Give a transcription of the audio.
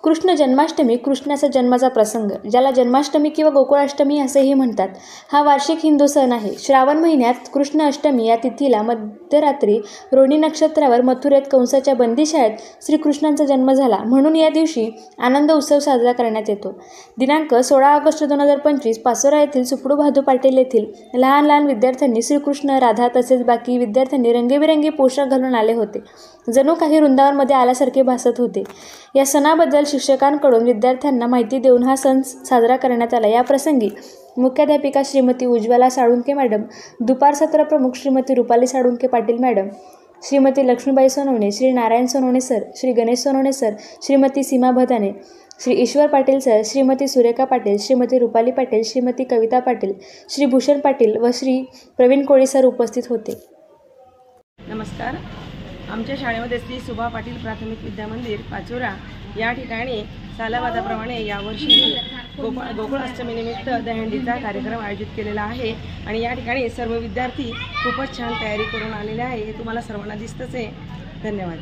कृष्ण जन्माष्टमी कृष्णाचा जन्माचा प्रसंग, ज्याला जन्माष्टमी किंवा गोकुळाष्टमी असेही म्हणतात, हा वार्षिक हिंदू सण आहे. श्रावण महिन्यात कृष्ण अष्टमी या तिथीला मध्यरात्री रोहिणी नक्षत्रावर मथुरेत कंसाच्या बंदीशाळेत श्रीकृष्णांचा जन्म झाला, म्हणून या दिवशी आनंद उत्सव साजरा करण्यात येतो. दिनांक 16 ऑगस्ट 2025 पाचोरा येथील सुपडू भादू पाटील येथील लहान लहान विद्यार्थ्यांनी श्रीकृष्ण, राधा तसेच बाकी विद्यार्थ्यांनी रंगीबेरंगी पोशाख घालून आले होते. जणू काही वृंदावनमध्ये आल्यासारखे भासत होते. या सणाबद्दल शिक्षकांकडून विद्यार्थ्यांना माहिती देऊन हा सण साजरा करण्यात आला. या प्रसंगी मुख्याध्यापिका श्रीमती उज्ज्वला साळुंके मॅडम, दुपार सत्र प्रमुख Shrimati Rupali Salunke Patil madam, Shrimati Laxmibai Sonawane, Shri Narayan Sonawane sir, Shri Ganesh Sonawane sir, Shrimati Seema Bhadane, Shri Ishwar Patil sir, Shrimati Surekha Patil, Shrimati Rupali Patil, Shrimati Kavita Patil, Shri Bhushan Patil व श्री प्रवीण कोळी सर उपस्थित होते. नमस्कार. आमच्या शाळेमध्ये श्री सुभा पाटील प्राथमिक विद्यामंदिर पाचोरा या ठिकाणी सालाबादाप्रमाणे यावर्षी गोकुळाष्टमीनिमित्त दहीहंडीचा कार्यक्रम आयोजित केलेला आहे आणि या ठिकाणी सर्व विद्यार्थी खूपच छान तयारी करून आलेले आहे. हे तुम्हाला सर्वांना दिसतंच आहे. धन्यवाद.